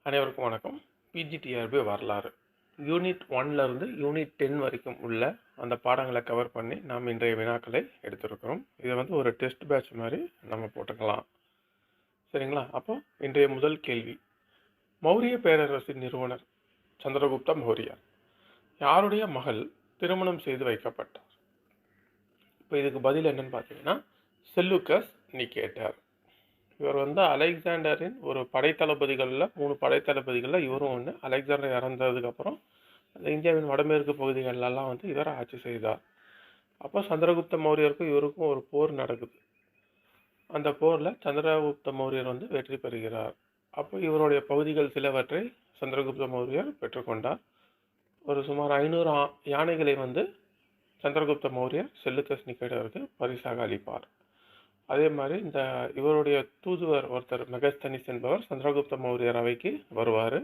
அனைவருக்கும் வணக்கம். பிஜிடிஆர்பி வரலாறு யூனிட் 1லேருந்து யூனிட் 10 வரைக்கும் உள்ள அந்த பாடங்களை கவர் பண்ணி நாம் இன்றைய வினாக்களை எடுத்திருக்கிறோம். இதை ஒரு டெஸ்ட் பேட்ச் மாதிரி நம்ம போட்டுக்கலாம். சரிங்களா? அப்போ இன்றைய முதல் கேள்வி, மௌரிய பேரரசின் நிறுவனர் சந்திரகுப்த மௌரியர் யாருடைய மகள் திருமணம் செய்து வைக்கப்பட்டார்? இப்போ இதுக்கு பதில் என்னன்னு பார்த்தீங்கன்னா, செல்லுக்கஸ் நிகேட்டர். இவர் அலெக்சாண்டரின் ஒரு படைத்தளபதிகளில் 3 படைத்தளபதிகளில் இவரும் ஒன்று. அலெக்சாண்டர் இறந்ததுக்கப்புறம் அந்த இந்தியாவின் வடமேற்கு பகுதிகளெல்லாம் இவர் ஆட்சி செய்தார். அப்போ சந்திரகுப்த மௌரியருக்கும் இவருக்கும் ஒரு போர் நடக்குது. அந்த போரில் சந்திரகுப்த மௌரியர் வெற்றி பெறுகிறார். அப்போ இவருடைய பகுதிகள் சிலவற்றை சந்திரகுப்த மௌரியர் பெற்றுக்கொண்டார். ஒரு சுமார் 500 யானைகளை சந்திரகுப்த மௌரியர் செல்லுக்கஸ் நிகேட்டருக்கு பரிசாக அளிப்பார். அதே மாதிரி இவருடைய தூதுவர் ஒருத்தர் மெகஸ்தனிஸ் என்பவர் சந்திரகுப்த மௌரியர் அவைக்கு வருவார்.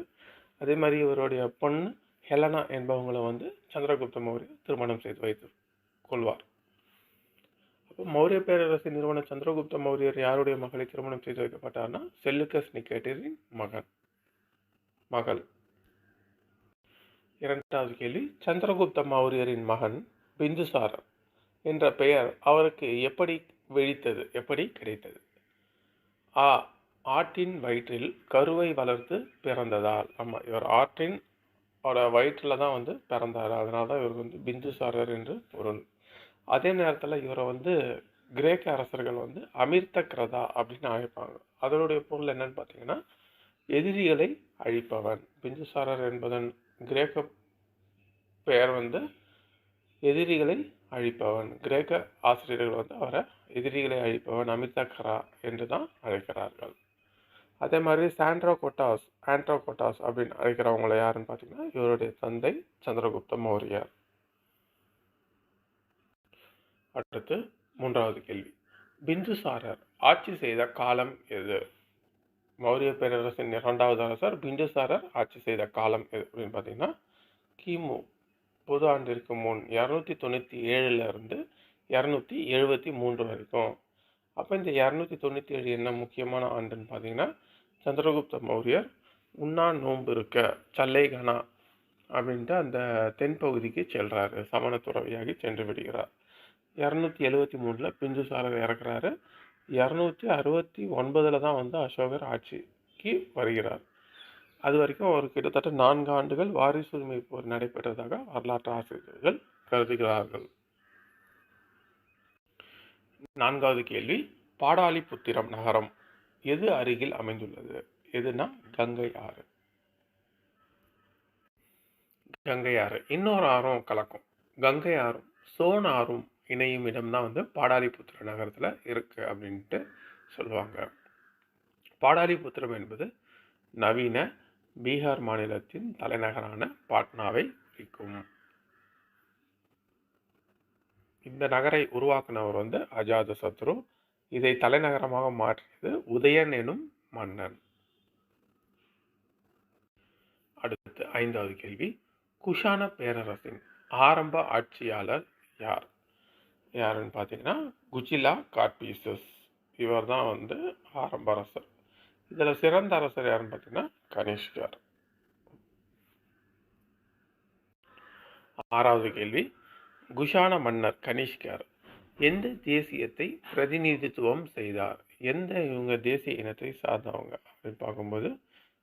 அதே மாதிரி இவருடைய பொண்ணு ஹெலனா என்பவங்களை சந்திரகுப்த மௌரியர் திருமணம் செய்து வைத்து கொள்வார். அப்போ மௌரிய பேரரசின் நிறுவனர் சந்திரகுப்த மௌரியர் யாருடைய மகளை திருமணம் செய்து வைக்கப்பட்டார்னா, செல்லுக்கஸ் நிகேட்டரின் மகள். இரண்டாவது கேள்வி, சந்திரகுப்த மௌரியரின் மகன் பிந்துசாரர் என்ற பெயர் அவருக்கு எப்படி கிடைத்தது? ஆட்டின் வயிற்றில் கருவை வளர்த்து பிறந்ததால். ஆமாம், இவர் ஆட்டின் வயிற்றில் தான் பிறந்தார். அதனால தான் இவர் பிந்துசாரர் என்று பொருள். அதே நேரத்தில் இவரை கிரேக்க அரசர்கள் அமிர்த கிரதா அப்படின்னு அழைப்பாங்க. அதனுடைய பொருள் என்னன்னு பார்த்தீங்கன்னா, எதிரிகளை அழிப்பவன். பிந்துசாரர் என்பதன் கிரேக்க பெயர் எதிரிகளை அழிப்பவன். கிரேக்க ஆசிரியர்கள் அவரை எதிரிகளை அழிப்பவன் அமிர்தகரா என்று தான் அழைக்கிறார்கள். அதே மாதிரி ஆண்ட்ரோகோட்டாஸ் அப்படின்னு அழைக்கிறவங்கள யாருன்னு பார்த்தீங்கன்னா, இவருடைய தந்தை சந்திரகுப்த மௌரியர். அடுத்து மூன்றாவது கேள்வி, பிந்துசாரர் ஆட்சி செய்த காலம் எது? மௌரிய பேரரசின் 2வது அரசர் பிந்துசாரர் ஆட்சி செய்த காலம் எது அப்படின்னு பார்த்தீங்கன்னா, கிமு பொது ஆண்டிற்கு முன் 297 273 வரைக்கும். அப்போ இந்த 297 என்ன முக்கியமான ஆண்டுன்னு பார்த்தீங்கன்னா, சந்திரகுப்த மௌரியர் உண்ணா நோன்பு இருக்க சல்லைகனா அப்படின்ட்டு அந்த தென்பகுதிக்கு செல்றாரு. சமண துறவியாகி சென்று விடுகிறார். 273 பிந்துசாரர் இறக்குறாரு. 269 தான் அசோகர் ஆட்சிக்கு வருகிறார். அது வரைக்கும் ஒரு கிட்டத்தட்ட 4 ஆண்டுகள் வாரிசுரிமை போர் நடைபெற்றதாக வரலாற்று ஆசிரியர்கள் கருதுகிறார்கள். 4வது கேள்வி, பாடாலிபுத்திரம் நகரம் எது அருகில் அமைந்துள்ளது? எதுனா கங்கை ஆறு. இன்னொரு ஆறும் கலக்கும். கங்கை ஆறும் சோன் ஆறும் இணையும் இடம் தான் பாடாலிபுத்திர நகரத்தில் இருக்கு அப்படின்ட்டு சொல்லுவாங்க. பாடாலிபுத்திரம் என்பது நவீன பீகார் மாநிலத்தின் தலைநகரான பாட்னாவை குறிக்கும். இந்த நகரை உருவாக்குனவர் அஜாத சத்ரு. இதை தலைநகரமாக மாற்றியது உதயன் எனும் மன்னன். அடுத்து 5வது கேள்வி, குஷான பேரரசின் ஆரம்ப ஆட்சியாளர் யாருன்னு பார்த்தீங்கன்னா, குஜிலா காட்பீசஸ். இவர் தான் ஆரம்ப அரசர். இதில் சிறந்த அரசர் யாருன்னு பார்த்தீங்கன்னா, கனிஷ்கர். 6வது கேள்வி, குஷான மன்னர் கனிஷ்கர் எந்த தேசியத்தை பிரதிநிதித்துவம் செய்தார்? இவங்க தேசிய இனத்தை சார்ந்தவங்க அப்படின்னு பார்க்கும்போது,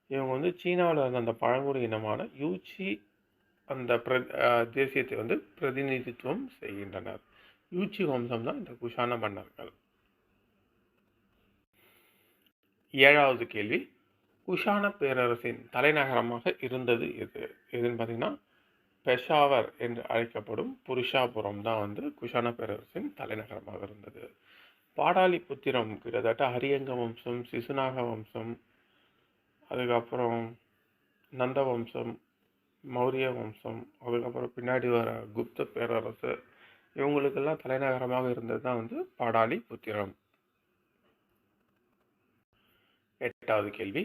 இவங்க சீனாவில் இருந்த அந்த பழங்குடி இனமான யூச்சி அந்த தேசியத்தை பிரதிநிதித்துவம் செய்கின்றனர். யூச்சி வம்சம் தான் இந்த குஷான மன்னர்கள். 7வது கேள்வி, குஷான பேரரசின் தலைநகரமாக இருந்தது எதுன்னு பார்த்தீங்கன்னா, பெஷாவர் என்று அழைக்கப்படும் புருஷாபுரம் தான் குஷான பேரரசின் தலைநகரமாக இருந்தது. பாடாலிபுத்திரம் கிட்டத்தட்ட ஹரியங்க வம்சம், சிசுநாக வம்சம், அதுக்கப்புறம் நந்த வம்சம், மௌரிய வம்சம், அதுக்கப்புறம் பின்னாடி வர குப்த பேரரசு, இவங்களுக்கெல்லாம் தலைநகரமாக இருந்தது தான் பாடாலிபுத்திரம். 8வது கேள்வி,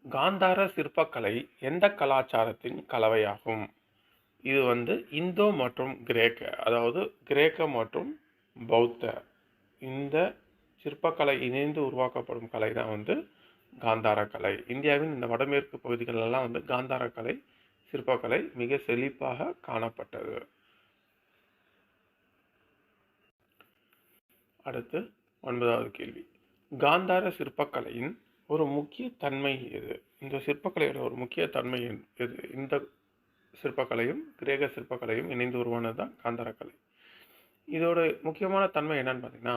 காந்தார சிற்பக்கலை எந்த கலாச்சாரத்தின் கலவையாகும்? இது இந்தோ மற்றும் கிரேக்க, அதாவது கிரேக்க மற்றும் பௌத்த இந்த சிற்பக்கலை இணைந்து உருவாக்கப்படும் கலை தான் காந்தார கலை. இந்தியாவின் இந்த வடமேற்கு பகுதிகளெல்லாம் வந்து காந்தார கலை, சிற்பக்கலை மிக செழிப்பாக காணப்பட்டது. அடுத்து 9வது கேள்வி. காந்தார சிற்பக்கலையின் ஒரு முக்கிய தன்மை எது? இந்த சிற்பக்கலையோட ஒரு முக்கிய தன்மை எது? இந்த சிற்பக்கலையும் கிரேக்க சிற்பக்கலையும் இணைந்து உருவானது தான் காந்தார கலை. இதோட முக்கியமான தன்மை என்னன்னு பார்த்தீங்கன்னா,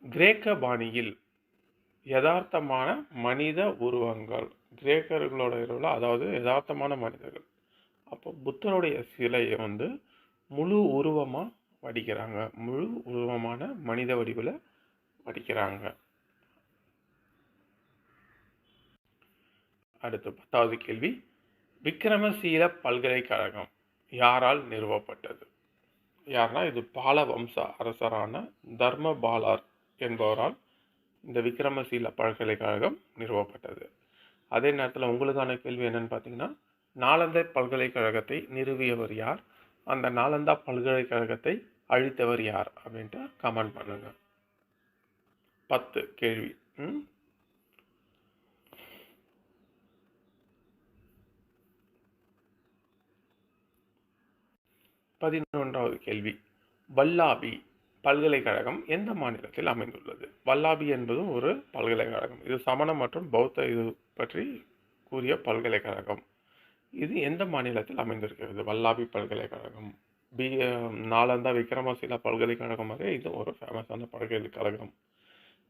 கிரேக்க பாணியில் யதார்த்தமான மனித உருவங்கள். கிரேக்கர்களோட இரவுல, அதாவது யதார்த்தமான மனிதர்கள். அப்போ புத்தருடைய சிலையை வந்து முழு உருவமாக வடிக்கிறாங்க, முழு உருவமான மனித வடிவில் வடிக்கிறாங்க. அடுத்து 10வது கேள்வி. விக்ரமசீல பல்கலைக்கழகம் யாரால் நிறுவப்பட்டது? யாருன்னா, இது பால வம்ச அரசரான தர்மபாலர் என்பவரால் இந்த விக்ரமசீல பல்கலைக்கழகம் நிறுவப்பட்டது. அதே நேரத்தில் உங்களுக்கான கேள்வி என்னன்னு பார்த்தீங்கன்னா, நாலந்தா பல்கலைக்கழகத்தை நிறுவியவர் யார்? அந்த நாலந்தா பல்கலைக்கழகத்தை அழித்தவர் யார் அப்படின்ட்டு கமெண்ட் பண்ணுங்க. 10 கேள்வி. 11வது கேள்வி. வல்லாபி பல்கலைக்கழகம் எந்த மாநிலத்தில் அமைந்துள்ளது? வல்லாபி என்பது ஒரு பல்கலைக்கழகம். இது சமண மற்றும் பௌத்த இது பற்றி கூறிய பல்கலைக்கழகம். இது எந்த மாநிலத்தில் அமைந்திருக்கிறது? வல்லாபி பல்கலைக்கழகம். நாலந்தா விக்ரமசீலா பல்கலைக்கழகம் வரை இது ஒரு ஃபேமஸான பல்கலைக்கழகம்.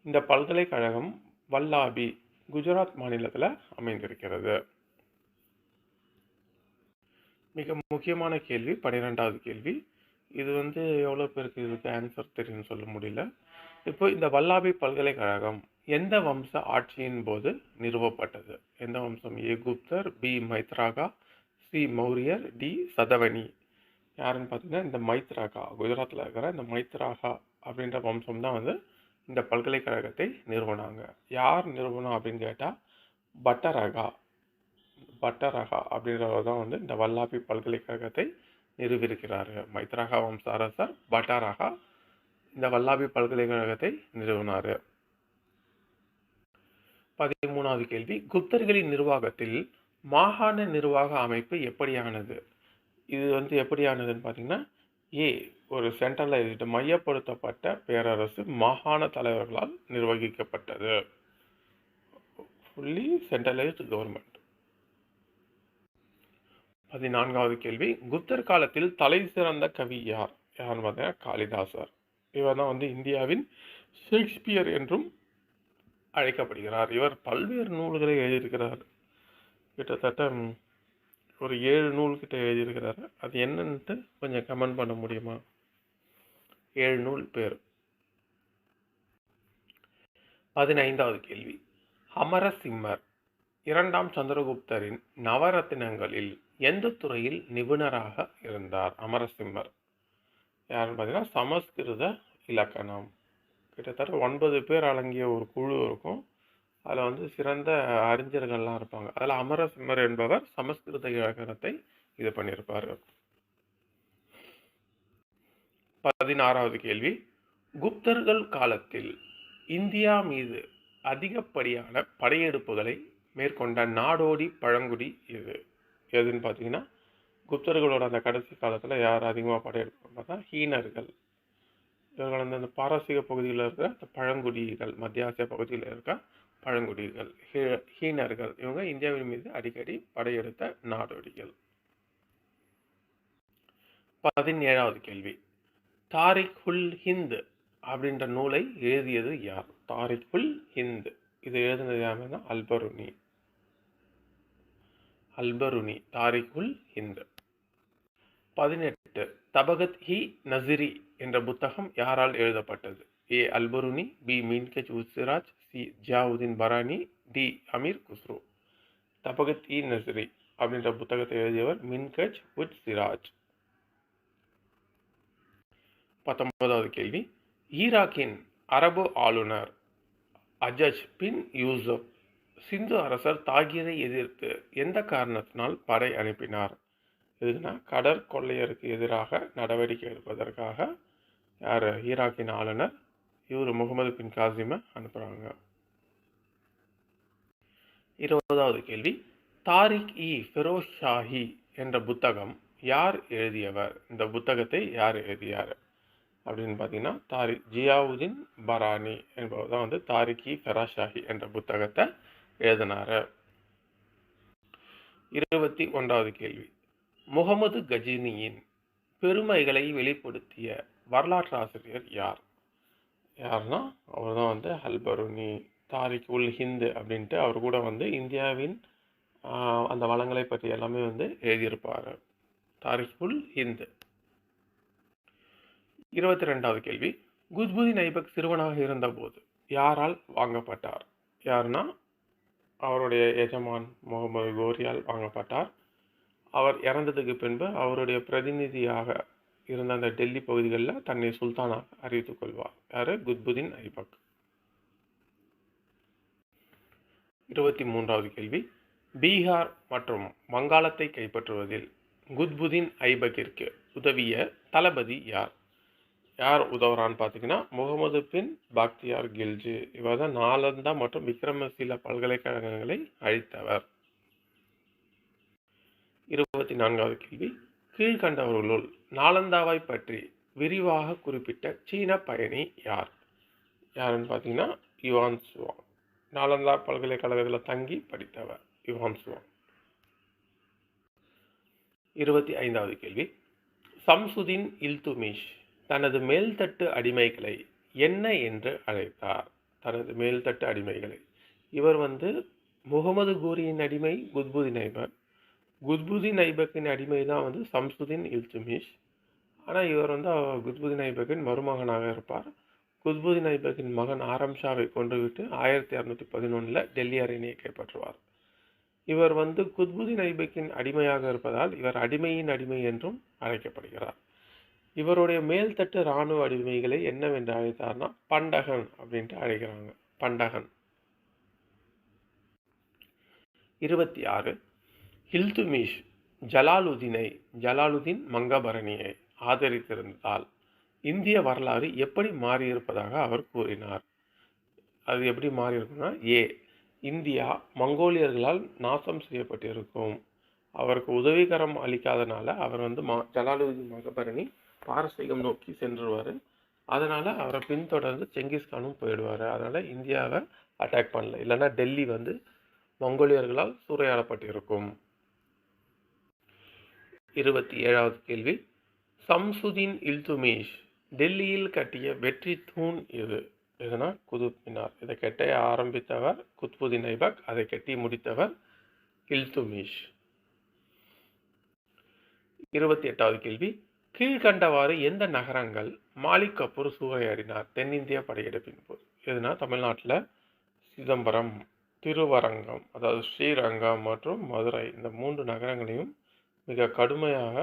இந்த பல்கலைக்கழகம் வல்லாபி குஜராத் மாநிலத்தில் அமைந்திருக்கிறது. மிக முக்கியமான கேள்வி 12வது கேள்வி. இது வந்து எவ்வளோ பேருக்கு இதுக்கு ஆன்சர் தெரியும்னு சொல்ல முடியல. இப்போ இந்த வல்லாபி பல்கலைக்கழகம் எந்த வம்ச ஆட்சியின் போது நிறுவப்பட்டது? எந்த வம்சம்? ஏ குப்தர், பி மைத்ராகா, சி மௌரியர், டி சதவனி. யாருன்னு பார்த்தீங்கன்னா, இந்த மைத்ராகா, குஜராத்தில் இருக்கிற இந்த மைத்ராகா அப்படின்ற வம்சம் தான் வந்து இந்த பல்கலைக்கழகத்தை நிறுவனாங்க. யார் நிறுவனம் அப்படின்னு கேட்டால் பட்டரகா அப்படின்றவர் தான் வந்து இந்த வல்லாபி பல்கலைக்கழகத்தை நிறுவியிருக்கிறார். மைத்ராகா வம்ச அரசர் பட்டரகா இந்த வல்லாபி பல்கலைக்கழகத்தை நிறுவினார். 13வது கேள்வி. குப்தர்களின் நிர்வாகத்தில் மாகாண நிர்வாக அமைப்பு எப்படியானது? இது வந்து எப்படியானதுன்னு பார்த்தீங்கன்னா, ஏ ஒரு சென்ட்ரலைஸ்டு மையப்படுத்தப்பட்ட பேரரசு மாகாண தலைவர்களால் நிர்வகிக்கப்பட்டது. Fully centralised government. 14வது கேள்வி. குப்தர் காலத்தில் தலை சிறந்த கவி யார்? யாருன்னு பார்த்தீங்கன்னா காளிதாசர். இவர் தான் வந்து இந்தியாவின் ஷேக்ஸ்பியர் என்றும் அழைக்கப்படுகிறார். இவர் பல்வேறு நூல்களை எழுதியிருக்கிறார். கிட்டத்தட்ட ஒரு 7 நூல்கிட்ட எழுதியிருக்கிறார். அது என்னன்ட்டு கொஞ்சம் கமெண்ட் பண்ண முடியுமா? 7 நூல் பேர். 15வது கேள்வி. அமரசிம்மர் 2ஆம் சந்திரகுப்தரின் நவரத்தினங்களில் எந்த துறையில் நிபுணராக இருந்தார்? அமரசிம்மர் யாருன்னு பார்த்தீங்கன்னா சமஸ்கிருத இலக்கணம். கிட்டத்தட்ட 9 பேர் அடங்கிய ஒரு குழு இருக்கும். அதில் வந்து சிறந்த அறிஞர்கள்லாம் இருப்பாங்க. அதில் அமரசிம்மர் என்பவர் சமஸ்கிருத இலக்கணத்தை இது பண்ணியிருப்பார். 16வது கேள்வி. குப்தர்கள் காலத்தில் இந்தியா மீது அதிகப்படியான படையெடுப்புகளை மேற்கொண்ட நாடோடி பழங்குடி எதுன்னு பார்த்தீங்கன்னா, குப்தர்களோட அந்த கடைசி காலத்தில் யார் அதிகமாக படையெடுப்பாங்க பார்த்தா ஹீனர்கள். இவர்கள் வந்து அந்த பாரசீக பகுதியில் இருக்கிற அந்த பழங்குடிகள், மத்திய ஆசிய பகுதியில் இருக்க பழங்குடிகள் ஹீனர்கள். இவங்க இந்தியாவின் மீது அடிக்கடி படையெடுத்த நாடோடிகள். 17வது கேள்வி. தாரிக் உல் ஹிந்த் அப்படின்ற நூலை எழுதியது யார்? தாரிக் உல் ஹிந்த் இது எழுதினது யாருன்னா அல்பருனி. தாரிக் உல் ஹிந்த். 18 தபகத் இ நசிரி என்ற புத்தகம் யாரால் எழுதப்பட்டது? ஏ அல்பருனி, பி மின்கஜ் உத் சிராஜ், சி ஜியாவுதீன் பரானி, டி அமீர் குஸ்ரு. தபகத் இ நசிரி அப்படின்ற புத்தகத்தை எழுதியவர் மின்கஜ் உத் சிராஜ். 19வது கேள்வி. ஈராக்கின் அரபு ஆளுநர் அஜஜ் பின் யூசுப் சிந்து அரசர் தாகிரை எதிர்த்து எந்த காரணத்தினால் படை அனுப்பினார்? எதுனா கடற்கொள்ளையருக்கு எதிராக நடவடிக்கை எடுப்பதற்காக யார் ஈராக்கின் ஆளுநர் இவர் முகமது பின் காசிமை அனுப்புகிறாங்க. 20வது கேள்வி, தாரிக் இ ஃபெரோஸ் ஷாஹி என்ற புத்தகம் யார் எழுதியவர்? இந்த புத்தகத்தை யார் எழுதியார் அப்படின்னு பார்த்தீங்கன்னா ஜியாவுதீன் பரானி என்பவர் தான் வந்து தாரிக் இ ஃபெரோஸ் ஷாஹி என்ற புத்தகத்தை எழுதினார். 21வது கேள்வி, முகமது கஜினியின் பெருமைகளை வெளிப்படுத்திய வரலாற்று ஆசிரியர் யார்? யாருன்னா அவர் தான் வந்து அல்பருனி. தாரிக் உல் ஹிந்து அப்படின்ட்டு அவர் கூட வந்து இந்தியாவின் அந்த வளங்களை பற்றி எல்லாமே வந்து எழுதியிருப்பார். தாரிக் உல் ஹிந்து. 22வது கேள்வி, குத்புதீன் ஐபக் சிறுவனாக இருந்தபோது யாரால் வாங்கப்பட்டார்? யாருன்னா அவருடைய எஜமான் முகமது கோரியால் வாங்கப்பட்டார். அவர் இறந்ததுக்கு பின்பு அவருடைய பிரதிநிதியாக இருந்த அந்த டெல்லி பகுதிகளில் தன்னை சுல்தானாக அறிவித்துக் கொள்வார். யாரு? குத்புதீன் ஐபக். 23வது கேள்வி, பீகார் மற்றும் வங்காளத்தை கைப்பற்றுவதில் குத்புதீன் ஐபக்கிற்கு உதவிய தளபதி யார்? யார் உதவுறான்னு பார்த்தீங்கன்னா முகமது பின் பாக்தியார் கில்ஜி. இவர் தான் நாலந்தா மற்றும் விக்ரமசீல பல்கலைக்கழகங்களை அழித்தவர். 24வது கேள்வி, கீழ்கண்டவர்களுள் நாலந்தாவை பற்றி விரிவாக குறிப்பிட்ட சீன பயணி யார்? யாருன்னு பார்த்தீங்கன்னா யுவான் சுவாங். நாலந்தா பல்கலைக்கழகத்தில் தங்கி படித்தவர் யுவான் சுவாங். 25வது கேள்வி, சம்சுதீன் இல்துமிஷ் தனது மேல்தட்டு அடிமைகளை என்ன என்று அழைத்தார்? தனது மேல்தட்டு அடிமைகளை இவர் வந்து முகமது கோரியின் அடிமை குத்புதீன் ஐபக். குத்புதீன் ஐபக்கின் அடிமை தான் வந்து சம்சுதீன் இல்துமிஷ். ஆனால் இவர் வந்து குத்புதீன் ஐபக்கின் மருமகனாக இருப்பார். குத்புதீன் ஐபக்கின் மகன் ஆரம் ஷாவை கொன்றுவிட்டு 1611 டெல்லி அரியணையை கைப்பற்றுவார். இவர் வந்து குத்புதீன் ஐபக்கின் அடிமையாக இருப்பதால் இவர் அடிமையின் அடிமை என்றும் அழைக்கப்படுகிறார். இவருடைய மேல்தட்டு இராணுவ அடிமைகளை என்னவென்று அழைத்தார்னா பண்டகன் அப்படின்ட்டு அழைக்கிறாங்க. பண்டகன். 26, இல்துமிஷ் ஜலாலுதீன் மங்கபரணியை ஆதரித்திருந்தால் இந்திய வரலாறு எப்படி மாறியிருப்பதாக அவர் கூறினார்? அது எப்படி மாறியிருக்குன்னா, இந்தியா மங்கோலியர்களால் நாசம் செய்யப்பட்டிருக்கும். அவருக்கு உதவிகரம் அளிக்காதனால அவர் வந்து ஜலாலுதீன் மங்கபரணி பாரசீகம் நோக்கி சென்றுவார். அதனால் அவரை பின்தொடர்ந்து செங்கிஸ்கானும் போயிடுவார். அதனால் இந்தியாவை அட்டாக் பண்ணல, இல்லைன்னா டெல்லி வந்து மங்கோலியர்களால் சூறையாடப்பட்டிருக்கும். 27வது கேள்வி, சம்சுதீன் இல்துமிஷ் டெல்லியில் கட்டிய வெற்றி தூண் எதுனா குதுப் மினார். இதை கட்ட ஆரம்பித்தவர் குத்புதீன் ஐபக், அதை கட்டி முடித்தவர் இல்துமிஷ். 28வது கேள்வி, கீழ்கண்டவாறு எந்த நகரங்கள் மாலிக் கஃபூர் சூறையாடினார் தென்னிந்திய படையெடுப்பின் போது? எதுனா தமிழ்நாட்டில் சிதம்பரம், திருவரங்கம், அதாவது ஸ்ரீரங்கம் மற்றும் மதுரை, இந்த 3 நகரங்களையும் மிக கடுமையாக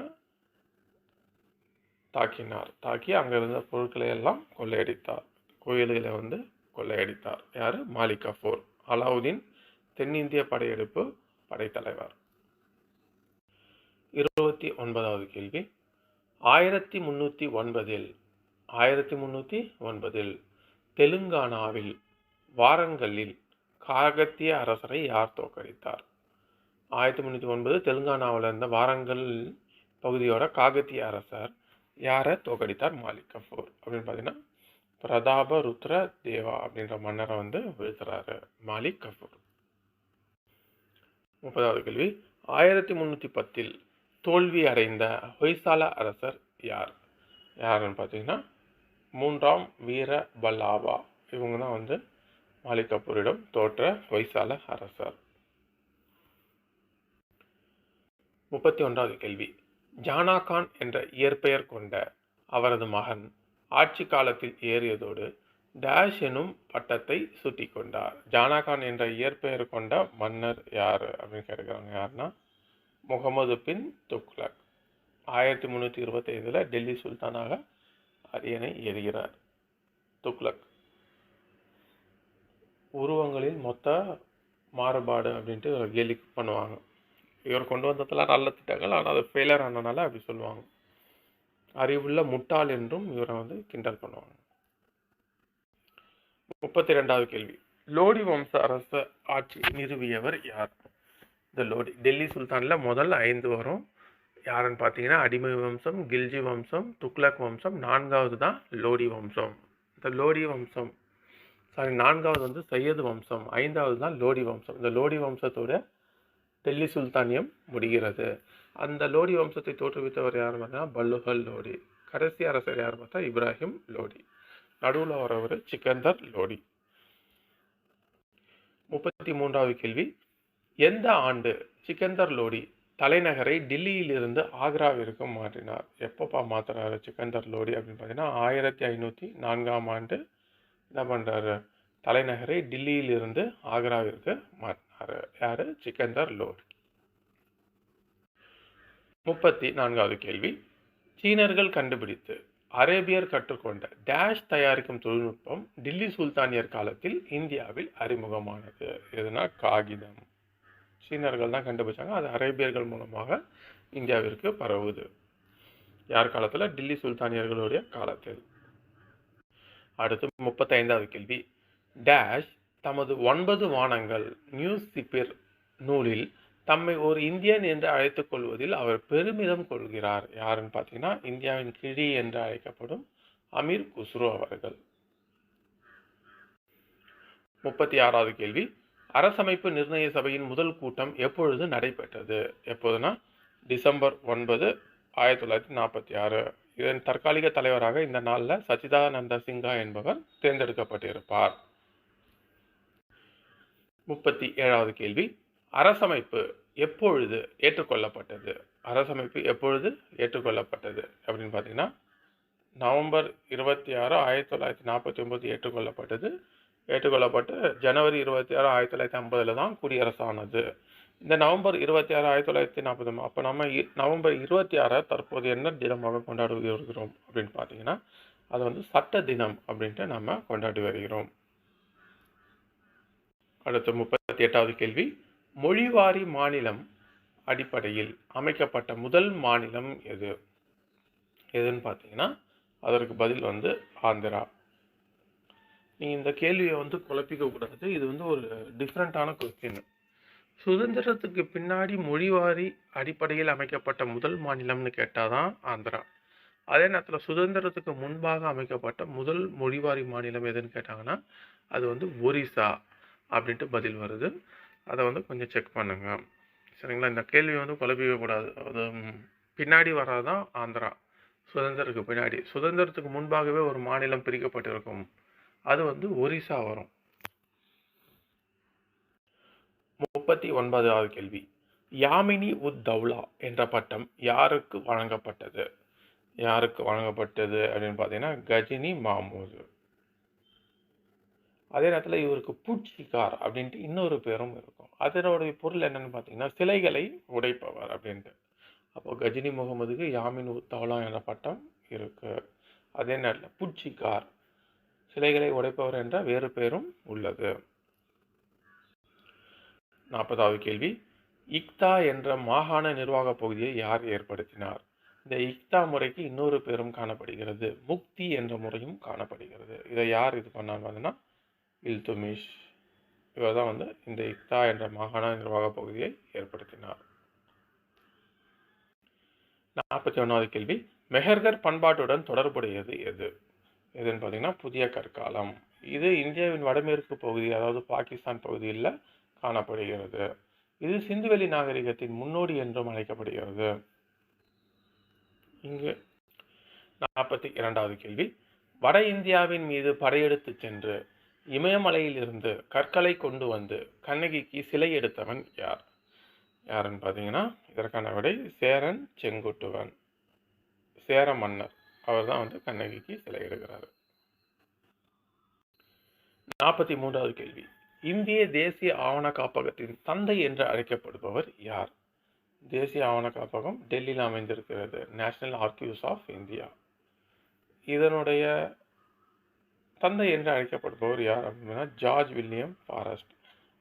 தாக்கி அங்கே இருந்த பொருட்களை எல்லாம் கொள்ளையடித்தார். கோயில்களை வந்து கொள்ளையடித்தார். யார்? மாலிக் கஃபூர், அலாவுதீன் தென்னிந்திய படையெடுப்பு படைத்தலைவர். 29வது கேள்வி, 1309 தெலுங்கானாவில் வாரங்கல்லில் காகத்திய அரசரை யார் தோற்கடித்தார்? 1309 தெலுங்கானாவில் இருந்த வாரங்கல் பகுதியோட காகத்திய அரசர் யாரை தோற்கடித்தார்? மாலிக் கஃபூர். அப்படின்னு பார்த்தீங்கன்னா பிரதாப ருத்ர தேவா அப்படின்ற மன்னரை வந்து வீழ்த்துறாரு மாலிக் கஃபூர். 30வது கேள்வி, 1310 தோல்வி அடைந்த ஹொய்சால அரசர் யார்? யாருன்னு பார்த்தீங்கன்னா 3ஆம் வீர பல்லாபா. இவங்க தான் வந்து மாலிக் கஃபூரிடம் தோற்ற ஹொய்சால அரசர். 31வது கேள்வி, ஜானா கான் என்ற இயற்பெயர் கொண்ட அவரது மகன் ஆட்சி காலத்தில் ஏறியதோடு டேஷ் எனும் பட்டத்தை சுட்டி கொண்டார். ஜானா கான் என்ற இயற்பெயர் கொண்ட மன்னர் யார் அப்படின்னு கேட்குறாங்க. யாருன்னா முகமது பின் துக்ளக். 1325 டெல்லி சுல்தானாக அரியணை ஏறுகிறார் துக்ளக். உருவங்களில் மொத்த மாறுபாடு அப்படின்ட்டு கேலி பண்ணுவாங்க. இவர் கொண்டு வந்ததெல்லாம் நல்ல திட்டங்கள், ஆனால் அது ஃபெயிலர் ஆனதுனால அப்படி சொல்லுவாங்க. அறிவுள்ள முட்டாள் என்றும் இவரை வந்து கிண்டல் பண்ணுவாங்க. 32வது கேள்வி, லோடி வம்ச அரச ஆட்சி நிறுவியவர் யார்? இந்த லோடி டெல்லி சுல்தானில் முதல் 5 வரும். யாருன்னு பார்த்தீங்கன்னா அடிமை வம்சம், கில்ஜி வம்சம், துக்ளக் வம்சம், 4வது தான் லோடி வம்சம். இந்த லோடி வம்சம் 4வது வந்து சையது வம்சம், 5வது தான் லோடி வம்சம். இந்த லோடி வம்சத்தோட டெல்லி சுல்தானியம் முடிகிறது. அந்த லோடி வம்சத்தை தோற்றுவித்தவர் யாருன்னு பார்த்தீங்கன்னா பல்லுகல் லோடி. கடைசி அரசர் யார் பார்த்தா இப்ராஹிம் லோடி. நடுவில் வரவர் சிக்கந்தர் லோடி. 33வது கேள்வி, எந்த ஆண்டு சிக்கந்தர் லோடி தலைநகரை டில்லியிலிருந்து ஆக்ராவிற்கு மாற்றினார்? எப்பப்பா மாத்துறாரு சிக்கந்தர் லோடி அப்படின்னு பார்த்தீங்கன்னா 1504ஆம் ஆண்டு என்ன பண்ணுறாரு, தலைநகரை டில்லியிலிருந்து ஆக்ராவிற்கு மாற்றினார். யார்? சிக்கந்தர் லோடி. 34வது கேள்வி, சீனர்கள் கண்டுபிடித்து அரேபியர் கற்றுக்கொண்ட டேஷ் தயாரிக்கும் தொழில்நுட்பம் டில்லி சுல்தானியர் காலத்தில் இந்தியாவில் அறிமுகமானது? எதுனா காகிதம். சீனர்கள் தான் கண்டுபிடிச்சாங்க, அது அரேபியர்கள் மூலமாக இந்தியாவிற்கு பரவுது. யார் காலத்தில்? டில்லி சுல்தானியர்களுடைய காலத்தில். அடுத்து 35வது கேள்வி, டேஷ் தமது 9 வானங்கள் நியூஸ் சிப்பிர் நூலில் தம்மை ஒரு இந்தியன் என்று அழைத்துக் கொள்வதில் அவர் பெருமிதம் கொள்கிறார். யாருன்னு பார்த்தீங்கன்னா இந்தியாவின் கிழி என்று அழைக்கப்படும் அமீர் குஸ்ரு அவர்கள். 36வது கேள்வி, அரசமைப்பு நிர்ணய சபையின் முதல் கூட்டம் எப்பொழுது நடைபெற்றது? எப்போதுனா டிசம்பர் 9, 1946. இதன் தற்காலிக தலைவராக இந்த நாளில் சச்சிதானந்த சின்ஹா என்பவர் தேர்ந்தெடுக்கப்பட்டிருப்பார். 37வது கேள்வி, அரசமைப்பு எப்பொழுது ஏற்றுக்கொள்ளப்பட்டது? அரசமைப்பு எப்பொழுது ஏற்றுக்கொள்ளப்பட்டது அப்படின்னு பார்த்தீங்கன்னா நவம்பர் 26, 1949 ஏற்றுக்கொள்ளப்பட்டு ஜனவரி 26, 1950 தான் குடியரசானது. இந்த நவம்பர் 26, 1940, அப்போ நம்ம நவம்பர் 26 தற்போது என்ன தினமாக கொண்டாடி வருகிறோம் அப்படின்னு பார்த்தீங்கன்னா அது வந்து சட்ட தினம் அப்படின்ட்டு நம்ம கொண்டாடி வருகிறோம். அடுத்து 38வது கேள்வி, மொழிவாரி மாநிலம் அடிப்படையில் அமைக்கப்பட்ட முதல் மாநிலம் எதுன்னு பார்த்தீங்கன்னா அதற்கு பதில் வந்து ஆந்திரா. நீங்கள் இந்த கேள்வியை வந்து குழப்பிக்க கூடாது, இது வந்து ஒரு டிஃப்ரெண்ட்டான கொஸ்டின். சுதந்திரத்துக்கு பின்னாடி மொழிவாரி அடிப்படையில் அமைக்கப்பட்ட முதல் மாநிலம்னு கேட்டால் தான் ஆந்திரா. அதே நேரத்தில் சுதந்திரத்துக்கு முன்பாக அமைக்கப்பட்ட முதல் மொழிவாரி மாநிலம் எதுன்னு கேட்டாங்கன்னா அது வந்து ஒரிசா அப்படின்ட்டு பதில் வருது. அதை வந்து கொஞ்சம் செக் பண்ணுங்க, சரிங்களா? இந்த கேள்வி வந்து குழப்பிக்க கூடாது. அது பின்னாடி வராதான் ஆந்திரா. சுதந்திரத்துக்கு பின்னாடி, சுதந்திரத்துக்கு முன்பாகவே ஒரு மாநிலம் பிரிக்கப்பட்டிருக்கும், அது வந்து ஒரிசா வரும். 39வது கேள்வி, யாமினி உத் தௌலா என்ற பட்டம் யாருக்கு வழங்கப்பட்டது? அப்படின்னு பார்த்தீங்கன்னா கஜினி மாமூது. அதே நேரத்தில் இவருக்கு பூச்சிகார் அப்படின்ட்டு இன்னொரு பேரும் இருக்கும். அதனுடைய பொருள் என்னன்னு பார்த்தீங்கன்னா சிலைகளை உடைப்பவர் அப்படின்ட்டு. அப்போ கஜினி முகமதுக்கு யாமின் உத் தௌலா என்ற பட்டம் இருக்கு. அதே நேரத்தில் பூச்சிகார், சிலைகளை உடைப்பவர் என்ற வேறு பேரும் உள்ளது. 40வது கேள்வி, இக்தா என்ற மாகாண நிர்வாக பகுதியை யார் ஏற்படுத்தினார்? இந்த இக்தா முறைக்கு இன்னொரு பேரும் காணப்படுகிறது, முக்தி என்ற முறையும் காணப்படுகிறது. இதை யார் இது பண்ணாங்கன்னா இல்துமிஷ். இவர் தான் வந்து இந்த இக்தா என்ற மாகாண நிர்வாக பகுதியை ஏற்படுத்தினார். 41வது கேள்வி, மெஹர்கர் பண்பாட்டுடன் தொடர்புடையது எதுன்னு பார்த்தீங்கன்னா புதிய கற்காலம். இது இந்தியாவின் வடமேற்கு பகுதி, அதாவது பாகிஸ்தான் பகுதியில் காணப்படுகிறது. இது சிந்துவெளி நாகரிகத்தின் முன்னோடி என்றும் அழைக்கப்படுகிறது. இங்கு 42வது கேள்வி, வட இந்தியாவின் மீது படையெடுத்து சென்று இமயமலையில் இருந்து கற்களை கொண்டு வந்து கண்ணகிக்கு சிலை எடுத்தவன் யாருன்னு பார்த்தீங்கன்னா இதற்கான விடை சேரன் செங்குட்டுவன். சேர மன்னர் அவர் தான் வந்து கண்ணகிக்கு சிலை எடுக்கிறார். 43வது கேள்வி, இந்திய தேசிய ஆவண காப்பகத்தின் தந்தை என்று அழைக்கப்படுபவர் யார்? தேசிய ஆவண காப்பகம் டெல்லியில் அமைந்திருக்கிறது, நேஷனல் ஆர்கிவ்ஸ் ஆஃப் இந்தியா. இதனுடைய தந்தை என்று அழைக்கப்படுபவர் யார் அப்படின்னா ஜார்ஜ் வில்லியம் ஃபாரஸ்ட்.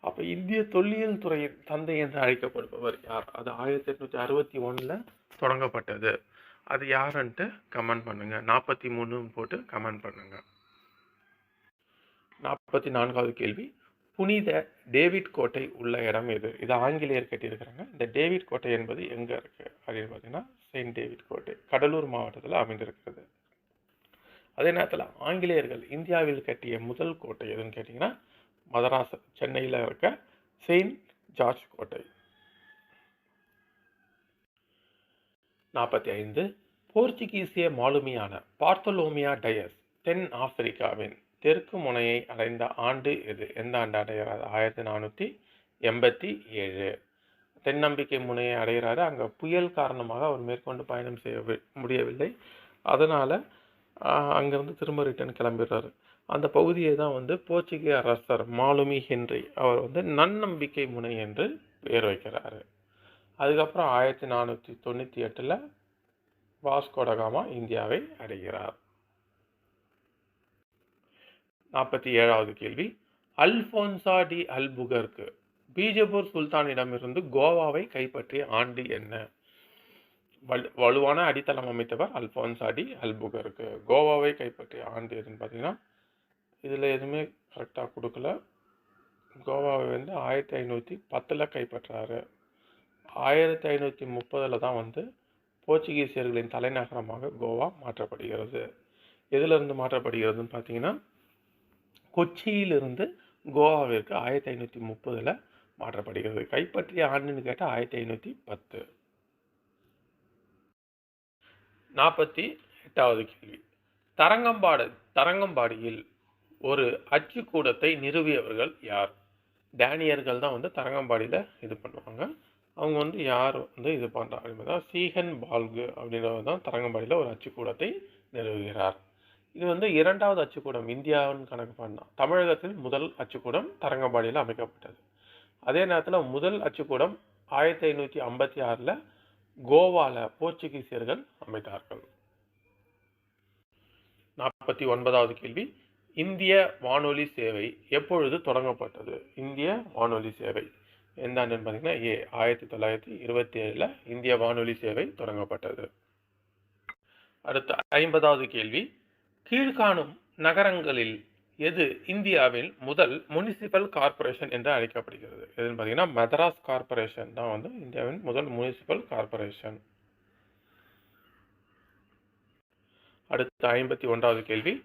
அப்போ இந்திய தொல்லியல் துறையின் தந்தை என்று அழைக்கப்படுபவர் யார்? அது 1861 தொடங்கப்பட்டது. அது யாருன்ட்டு கமெண்ட் பண்ணுங்க. 43 போட்டு கமெண்ட் பண்ணுங்க. 44வது கேள்வி, புனித டேவிட் கோட்டை உள்ள இடம் எது? இது ஆங்கிலேயர் கட்டியிருக்கிறாங்க. இந்த டேவிட் கோட்டை என்பது எங்கே இருக்குது அப்படின்னு பார்த்தீங்கன்னா, செயின்ட் டேவிட் கோட்டை கடலூர் மாவட்டத்தில் அமைந்திருக்கிறது. அதே நேரத்தில் ஆங்கிலேயர்கள் இந்தியாவில் கட்டிய முதல் கோட்டை எதுன்னு கேட்டிங்கன்னா, மதராஸ் சென்னையில் இருக்க செயின்ட் ஜார்ஜ் கோட்டை. 45. போர்ச்சுகீசிய மாலுமியான பார்த்தோலோமியா டயஸ் தென் ஆப்பிரிக்காவின் தெற்கு முனையை அடைந்த ஆண்டு எது? எந்த ஆண்டு அடைகிறார்? 1487. தென்னம்பிக்கை முனையை அடைகிறாரு. அங்கே புயல் காரணமாக அவர் மேற்கொண்டு பயணம் செய்ய முடியவில்லை. அதனால் அங்கேருந்து திரும்ப ரிட்டர்ன் கிளம்பிடுறாரு. அந்த பகுதியை தான் போர்ச்சுகீய அரசர் மாலுமி ஹென்றி அவர் நன்னம்பிக்கை முனை என்று பெயர் வைக்கிறாரு. அதுக்கப்புறம் 1498 வாஸ்கோ ட காமா இந்தியாவை அடைகிறார். 47வது கேள்வி, அல்போன்சா டி அல்புகர்க்கு பீஜப்பூர் சுல்தானிடமிருந்து கோவாவை கைப்பற்றிய ஆண்டு என்ன? வலுவான அடித்தளம் அமைத்தவர் அல்போன்சா டி அல்புகர்க்கு. கோவாவை கைப்பற்றிய ஆண்டு எதுன்னு பார்த்தீங்கன்னா, இதில் எதுவுமே கரெக்டாக கொடுக்கல. கோவாவை 1510 கைப்பற்றாரு. 1530 தான் போர்ச்சுகீசியர்களின் தலைநகரமாக கோவா மாற்றப்படுகிறது. எதிலிருந்து மாற்றப்படுகிறதுன்னு பார்த்தீங்கன்னா, கொச்சியிலிருந்து கோவாவிற்கு 1530 மாற்றப்படுகிறது. கைப்பற்றிய ஆண்டுன்னு கேட்டால் 1510. 48வது கேள்வி, தரங்கம்பாடியில் ஒரு அச்சுக்கூடத்தை நிறுவியவர்கள் யார்? டேனியர்கள் தான் தரங்கம்பாடியில் இது பண்ணுவாங்க. அவங்க யார் இது பண்ணுறாங்க அப்படின்னா, சீகன் பால்கு அப்படின்றவர் தான் தரங்கம்பாடியில் ஒரு அச்சுக்கூடத்தை நிறுவுகிறார். இது இரண்டாவது அச்சுக்கூடம் இந்தியாவின் கணக்கு பண்ணால். தமிழகத்தில் முதல் அச்சுக்கூடம் தரங்கம்பாடியில் அமைக்கப்பட்டது. அதே நேரத்தில் முதல் அச்சுக்கூடம் 1556 கோவாவில் போர்ச்சுகீசியர்கள் அமைத்தார்கள். 49வது கேள்வி, இந்திய வானொலி சேவை எப்பொழுது தொடங்கப்பட்டது? இந்திய வானொலி சேவை எந்த ஆண்டுன்னு பார்த்தீங்கன்னா, 1927 இந்திய வானொலி சேவை தொடங்கப்பட்டது. அடுத்த 50வது கேள்வி, கீழ்காணும் நகரங்களில் எது இந்தியாவில் முதல் முனிசிபல் கார்ப்பரேஷன் என்று அழைக்கப்படுகிறது? எதுன்னு பார்த்தீங்கன்னா, மதராஸ் கார்ப்பரேஷன் தான் இந்தியாவின் முதல் முனிசிபல் கார்ப்பரேஷன். அடுத்த 51வது கேள்வி,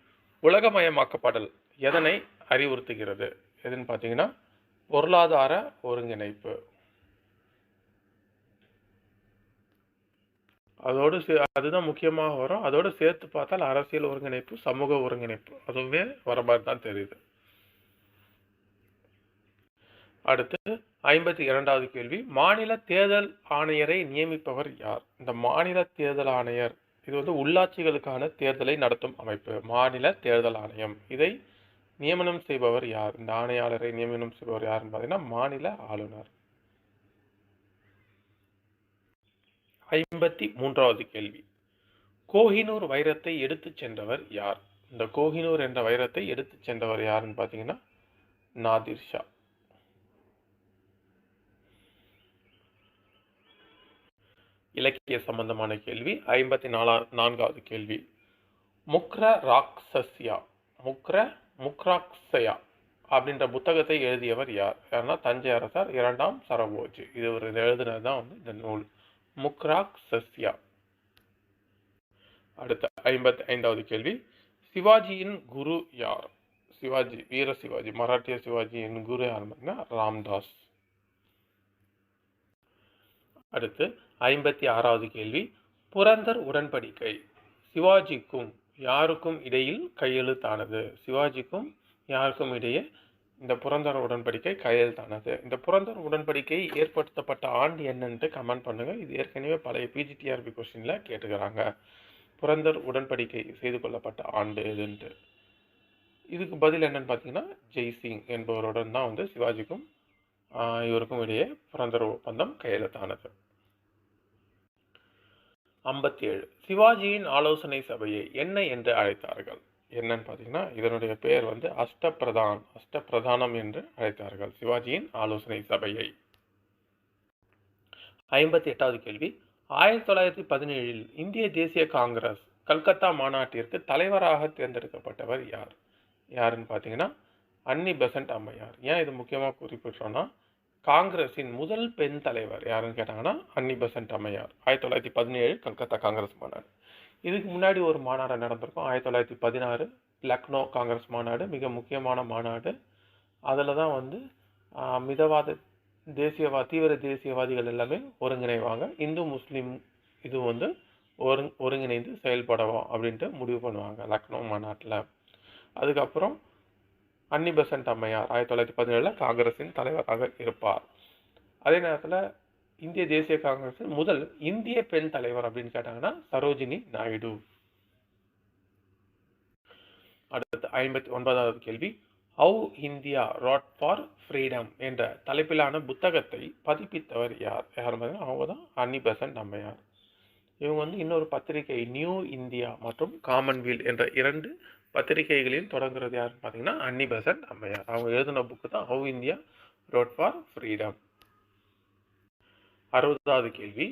உலகமயமாக்கப்படல் எதனை அறிவுறுத்துகிறது? எதுன்னு பார்த்தீங்கன்னா, பொருளாதார ஒருங்கிணைப்பு. அதோடு அதுதான் முக்கியமாக வரும். அதோடு சேர்த்து பார்த்தால் அரசியல் ஒருங்கிணைப்பு, சமூக ஒருங்கிணைப்பு அதுவே வர மாதிரி தான் தெரியுது. அடுத்து 52வது கேள்வி, மாநில தேர்தல் ஆணையரை நியமிப்பவர் யார்? இந்த மாநில தேர்தல் ஆணையர் இது உள்ளாட்சிகளுக்கான தேர்தலை நடத்தும் அமைப்பு, மாநில தேர்தல் ஆணையம். இதை நியமனம் செய்பவர் யார்? இந்த ஆணையாளரை நியமனம் செய்பவர் யாருன்னு பார்த்தீங்கன்னா, மாநில ஆளுநர். 53வது கேள்வி, கோஹினூர் வைரத்தை எடுத்துச் சென்றவர் யார்? இந்த கோஹினூர் என்ற வைரத்தை எடுத்துச் சென்றவர் யாருன்னு பார்த்தீங்கன்னா, நாதிர் ஷா. இலக்கிய சம்பந்தமான கேள்வி 54வது கேள்வி, முக்ராக்ஸயா அப்படின்ற புத்தகத்தை எழுதியவர் யார்? யாருன்னா தஞ்சை அரசர் 2ஆம் சரபோஜி. இது ஒரு எழுதினது தான் இந்த நூல், முக்ராக்ஸயா. அடுத்த 55வது கேள்வி, சிவாஜியின் குரு யார்? சிவாஜி, வீர சிவாஜி, மராட்டிய சிவாஜியின் குரு யார் பார்த்தீங்கன்னா, ராம்தாஸ். அடுத்து 56வது கேள்வி, புரந்தர் உடன்படிக்கை சிவாஜிக்கும் யாருக்கும் இடையில் கையெழுத்தானது? சிவாஜிக்கும் யாருக்கும் இடையே இந்த புரந்தர் உடன்படிக்கை கையெழுத்தானது. இந்த புரந்தர் உடன்படிக்கை ஏற்படுத்தப்பட்ட ஆண்டு என்னன்ட்டு கமெண்ட் பண்ணுங்க. இது ஏற்கனவே பழைய பிஜிடிஆர்பி கொஸ்டின்ல கேட்டுக்கிறாங்க. புரந்தர் உடன்படிக்கை செய்து கொள்ளப்பட்ட ஆண்டு எதுன்ட்டு. இதுக்கு பதில் என்னன்னு பார்த்தீங்கன்னா, ஜெய்சிங் என்பவருடன் தான் சிவாஜிக்கும் இவருக்கும் இடையே புரந்தர் ஒப்பந்தம் கையெழுத்தானது. 57, சிவாஜியின் ஆலோசனை சபையை என்ன என்று அழைத்தார்கள்? என்னன்னு பார்த்தீங்கன்னா, இதனுடைய பெயர் அஷ்டபிரதானம் என்று அழைத்தார்கள் சிவாஜியின் ஆலோசனை சபையை. 58வது கேள்வி, 1917 இந்திய தேசிய காங்கிரஸ் கல்கத்தா மாநாட்டிற்கு தலைவராக தேர்ந்தெடுக்கப்பட்டவர் யார்? யாருன்னு பார்த்தீங்கன்னா, அன்னி பெசன்ட் அம்மையார். ஏன் இது முக்கியமாக குறிப்பிட்டோன்னா, காங்கிரஸின் முதல் பெண் தலைவர் யாருன்னு கேட்டாங்கன்னா அன்னி பெசன்ட் அம்மையார். 1917 கல்கத்தா காங்கிரஸ் மாநாடு. இதுக்கு முன்னாடி ஒரு மாநாடு நடந்திருக்கும் 1916 லக்னோ காங்கிரஸ் மாநாடு, மிக முக்கியமான மாநாடு. அதில் தான் வந்து மிதவாத தீவிர தேசியவாதிகள் எல்லாமே ஒருங்கிணைவாங்க. இந்து முஸ்லீம் இது வந்து ஒருங்கிணைந்து செயல்படுவோம் அப்படின்ட்டு முடிவு பண்ணுவாங்க லக்னோ மாநாட்டில். அதுக்கப்புறம் அன்னி பெசன்ட் அம்மையார் 1917 காங்கிரஸின் தலைவராக இருப்பார். அதே நேரத்தில் இந்திய தேசிய காங்கிரஸின் முதல் இந்திய பெண் தலைவர் அப்படின்னு கேட்டாங்கன்னா சரோஜினி நாயுடு. அடுத்து 59வது கேள்வி, how India wrought for freedom என்ற தலைப்பிலான புத்தகத்தை பதிப்பித்தவர் யார்? யார் பார்த்தீங்கன்னா அவங்க தான் அன்னி பெசன்ட் அம்மையார். இவங்க வந்து இன்னொரு பத்திரிகை நியூ இந்தியா மற்றும் காமன்வெல்த் என்ற 2 பத்திரிகைகளையும் தொடங்குறது யாருன்னு பார்த்தீங்கன்னா அன்னி பெசன்ட் அம்மையார். அவங்க எழுதின புக்கு தான் how India wrought for freedom. 60வது கேள்வி,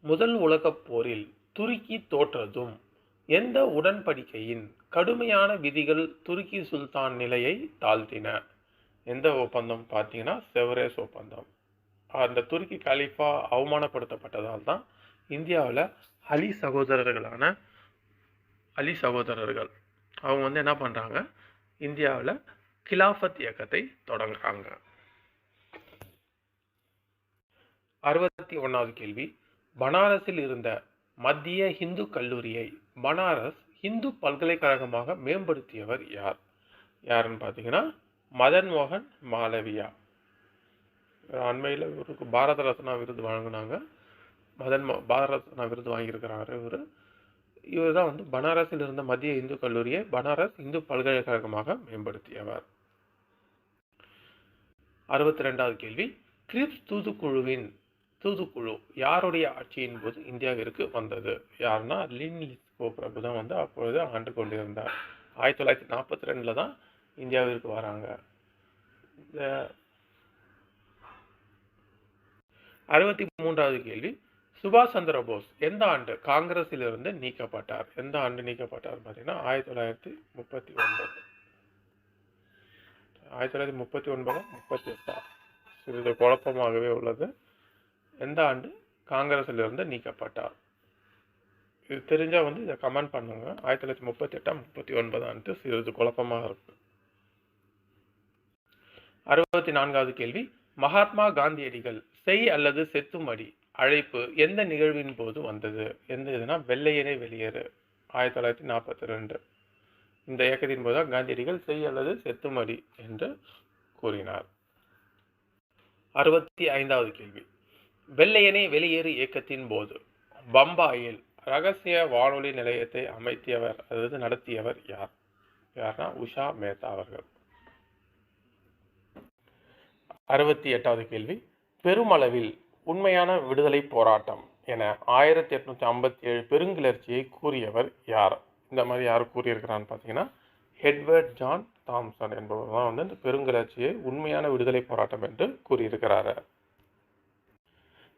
முதல் உலகப் போரில் துருக்கி தோற்றதும் எந்த உடன்படிக்கையின் கடுமையான விதிகள் துருக்கி சுல்தான் நிலையை தாழ்த்தின? எந்த ஒப்பந்தம் பார்த்தீங்கன்னா செவரேஸ் ஒப்பந்தம். அந்த துருக்கி கலீஃபா அவமானப்படுத்தப்பட்டதால் தான் இந்தியாவில் அலி சகோதரர்கள் அவங்க வந்து என்ன பண்ணுறாங்க, இந்தியாவில் கிலாஃபத் இயக்கத்தை தொடங்குறாங்க. 61வது கேள்வி, பனாரஸில் இருந்த மத்திய இந்து கல்லூரியை பனாரஸ் இந்து பல்கலைக்கழகமாக மேம்படுத்தியவர் யார்? யாருன்னு பார்த்தீங்கன்னா மதன் மோகன் மாலவியா. அண்மையில் இவருக்கு பாரத ரத்னா விருது வழங்கினாங்க. பாரத ரத்னா விருது வாங்கியிருக்கிறாரு இவர் தான் வந்து பனாரஸில் இருந்த மத்திய இந்து கல்லூரியை பனாரஸ் இந்து பல்கலைக்கழகமாக மேம்படுத்தியவர். 62வது கேள்வி, கிரிப்ஸ் தூதுக்குழு யாருடைய ஆட்சியின் போது இந்தியாவிற்கு வந்தது? யாருன்னா லின்லித்கோ பிரபு தான் வந்து அப்பொழுது ஆண்டு கொண்டிருந்தார். 1942 தான் இந்தியாவிற்கு வராங்க. 63வது கேள்வி, சுபாஷ் சந்திர போஸ் எந்த ஆண்டு காங்கிரஸில் இருந்து நீக்கப்பட்டார்? எந்த ஆண்டு நீக்கப்பட்டார் பார்த்தீங்கன்னா 1939. 1938 சிறிது குழப்பமாகவே உள்ளது. எந்த ஆண்டு காங்கிரஸில் இருந்து நீக்கப்பட்டார்? இது தெரிஞ்சால் வந்து இதை கமெண்ட் பண்ணுங்க. 1938 39 சிறிது குழப்பமாக இருக்கு. 64வது கேள்வி, மகாத்மா காந்தியடிகள் செய் அல்லது செத்துமடி அழைப்பு எந்த நிகழ்வின் போது வந்தது? எந்த இதுனா வெள்ளையனே வெளியேறு 1942. இந்த இயக்கத்தின் போது காந்தியடிகள் செய் அல்லது செத்துமடி என்று கூறினார். 65வது கேள்வி, வெள்ளையனே வெளியேறு இயக்கத்தின் போது பம்பாயில் ரகசிய வானொலி நிலையத்தை நடத்தியவர் யார்? யார்னா உஷா மேத்தா அவர்கள். 68வது கேள்வி, பெருமளவில் உண்மையான விடுதலை போராட்டம் என 1857 பெருங்கிளர்ச்சியை கூறியவர் யார்? இந்த மாதிரி யார் கூறியிருக்கிறான்னு பார்த்தீங்கன்னா எட்வர்ட் ஜான் தாம்சன் என்பவர் தான் வந்து இந்த பெருங்கிளர்ச்சியை உண்மையான விடுதலை போராட்டம் என்று கூறியிருக்கிறார்.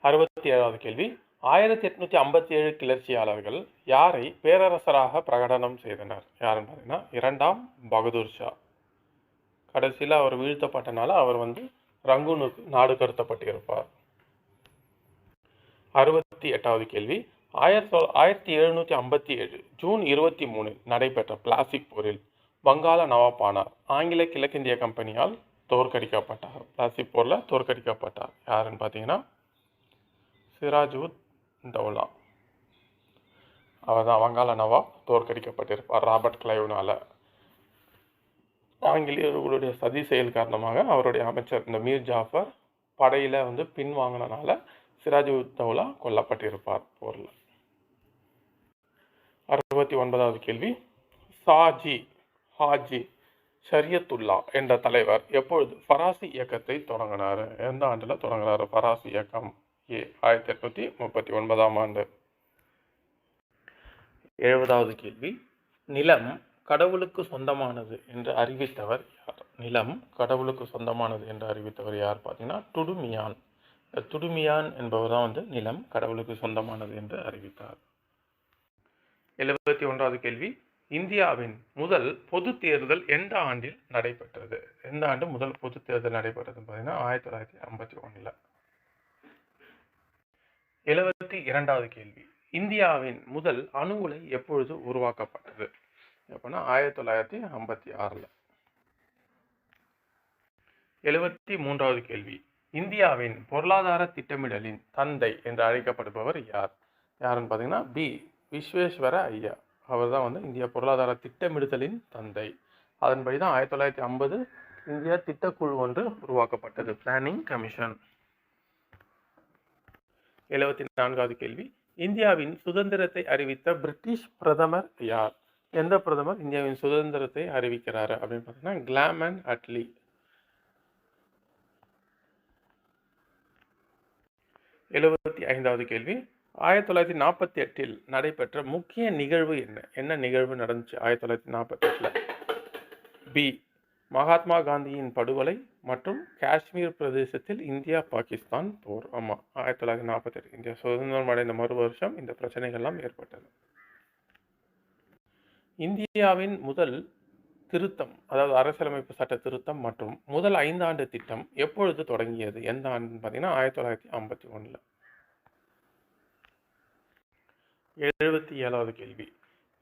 67வது கேள்வி, 1857 கிளர்ச்சியாளர்கள் யாரை பேரரசராக பிரகடனம் செய்தனர்? யாருன்னு பார்த்தீங்கன்னா 2ஆம் பகதூர் ஷா. கடைசியில் அவர் வீழ்த்தப்பட்டனால அவர் வந்து ரங்கூனுக்கு நாடு கடத்தப்பட்டிருப்பார். 68வது கேள்வி, 1757 ஜூன் 23 நடைபெற்ற பிளாசிக் போரில் வங்காள நவாப்பானார் ஆங்கில கிழக்கிந்திய கம்பெனியால் தோற்கடிக்கப்பட்டார். பிளாசிக் போரில் தோற்கடிக்கப்பட்டார். யாருன்னு பார்த்தீங்கன்னா சிராஜுத் தௌலா. அவர் தான் வங்காள நவாப் தோற்கடிக்கப்பட்டிருப்பார் ராபர்ட் கிளைவ்னால. ஆங்கிலேயர்களுடைய சதி செயல் காரணமாக அவருடைய அமைச்சர் இந்த மீர் ஜாஃபர் படையில் வந்து பின்வாங்கினால சிராஜுத் தௌலா கொல்லப்பட்டிருப்பார் போரில். 69வது கேள்வி, ஹாஜி ஷரியத்துல்லா என்ற தலைவர் எப்பொழுது ஃபராசி இயக்கத்தை தொடங்கினார்? எந்த ஆண்டில் தொடங்கினார் ஃபராசி இயக்கம்? 1839ஆம் ஆண்டு. 70வது கேள்வி, நிலம் கடவுளுக்கு சொந்தமானது என்று அறிவித்தவர் யார்? நிலம் கடவுளுக்கு சொந்தமானது என்று அறிவித்தவர் யார் பார்த்தீங்கன்னா டுடுமியான். டுடுமியான் என்பவர் தான் வந்து நிலம் கடவுளுக்கு சொந்தமானது என்று அறிவித்தார். 71வது கேள்வி, இந்தியாவின் முதல் பொது தேர்தல் எந்த ஆண்டில் நடைபெற்றது? எந்த ஆண்டு முதல் பொது தேர்தல் நடைபெற்றது பார்த்தீங்கன்னா 1951. 72வது கேள்வி. இந்தியாவின் முதல் அணு உலை எப்பொழுது உருவாக்கப்பட்டது? எப்படின்னா 1956. 73வது கேள்வி. இந்தியாவின் பொருளாதார திட்டமிடலின் தந்தை என்று அழைக்கப்படுபவர் யார்? யாருன்னு பார்த்தீங்கன்னா பி. விஸ்வேஸ்வர ஐயா. அவர் தான் இந்திய பொருளாதார திட்டமிடுதலின் தந்தை. அதன்படி தான் 1950 இந்தியா திட்டக்குழு ஒன்று உருவாக்கப்பட்டது, பிளானிங் கமிஷன். 74வது கேள்வி. இந்தியாவின் சுதந்திரத்தை அறிவித்த பிரிட்டிஷ் பிரதமர் யார்? எந்த பிரதமர் இந்தியாவின் சுதந்திரத்தை அறிவிக்கிறாரு அப்படின்னு பார்த்தீங்கன்னா கிளாமன் அட்லி. 75வது கேள்வி. 1948 நடைபெற்ற முக்கிய நிகழ்வு என்ன? என்ன நிகழ்வு நடந்துச்சு 1948? பி. மகாத்மா காந்தியின் படுகொலை மற்றும் காஷ்மீர் பிரதேசத்தில் இந்தியா பாகிஸ்தான் போர். ஆமாம், 1948 இந்தியா சுதந்திரம் அடைந்த மறு வருஷம் இந்த பிரச்சனைகள்லாம் ஏற்பட்டது. இந்தியாவின் முதல் திருத்தம், அதாவது அரசியலமைப்பு சட்ட திருத்தம் மற்றும் முதல் 5 ஆண்டு திட்டம் எப்பொழுது தொடங்கியது? எந்த ஆண்டுன்னு பார்த்தீங்கன்னா 1951. 77வது கேள்வி.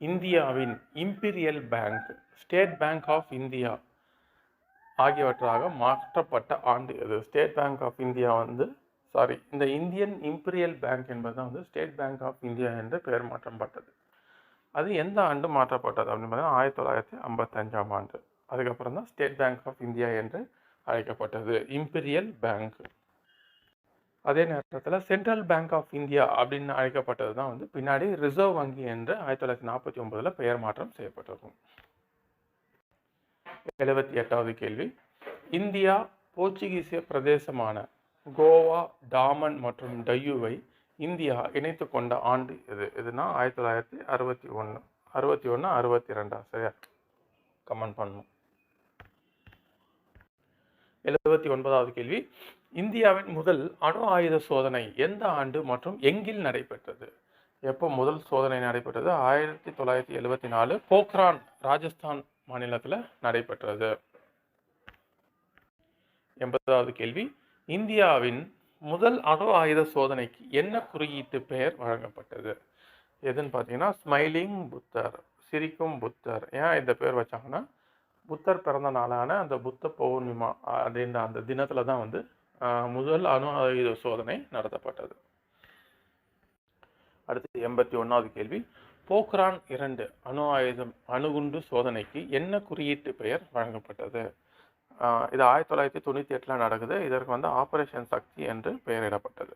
இந்தியாவின் Imperial Bank, State Bank of India ஆகியவற்றாக மாற்றப்பட்ட ஆண்டு எது? ஸ்டேட் பேங்க் ஆஃப் இந்தியா இந்த இந்தியன் இம்பீரியல் பேங்க் என்பது ஸ்டேட் பேங்க் ஆஃப் இந்தியா என்று பெயர் மாற்றப்பட்டது. அது எந்த ஆண்டு மாற்றப்பட்டது அப்படின்னு பார்த்தீங்கன்னா 1955 ஆண்டு. அதுக்கப்புறம் தான் ஸ்டேட் பேங்க் ஆஃப் இந்தியா என்று அழைக்கப்பட்டது, இம்பீரியல் பேங்க். அதே நேரத்தில் சென்ட்ரல் பேங்க் ஆஃப் இந்தியா அப்படின்னு அழைக்கப்பட்டது தான் பின்னாடி ரிசர்வ் வங்கி என்று 1949 பெயர் மாற்றம் செய்யப்பட்டிருக்கும். 78வது கேள்வி. இந்தியா போர்ச்சுகீசிய பிரதேசமான கோவா, டாமன் மற்றும் டையூவை இந்தியா இணைத்து கொண்ட ஆண்டு எது? எதுனா 1961. 61, 62 சரியா? கமெண்ட் பண்ணணும். 79வது கேள்வி. இந்தியாவின் முதல் அணு ஆயுத சோதனை எந்த ஆண்டு மற்றும் எங்கில் நடைபெற்றது? எப்போ முதல் சோதனை நடைபெற்றது? 1974 போக்ரான், ராஜஸ்தான் மாநிலத்தில் நடைபெற்றது. 80வது கேள்வி. இந்தியாவின் முதல் அணு ஆயுத சோதனைக்கு என்ன குறியீட்டு பெயர் வழங்கப்பட்டது? எதுன்னு பார்த்தீங்கன்னா ஸ்மைலிங் புத்தர், சிரிக்கும் புத்தர். ஏன் இந்த பேர் வச்சாங்கன்னா புத்தர் பிறந்த நாளான அந்த புத்த பௌர்ணிமா அப்படின்ற அந்த தினத்தில் தான் முதல் அணு ஆயுத சோதனை நடத்தப்பட்டது. அடுத்து 81வது கேள்வி. போக்ரான் 2 அணுகுண்டு சோதனைக்கு என்ன குறியீட்டு பெயர் வழங்கப்பட்டது? இது 1998 நடக்குது. இதற்கு ஆபரேஷன் சக்தி என்று பெயரிடப்பட்டது.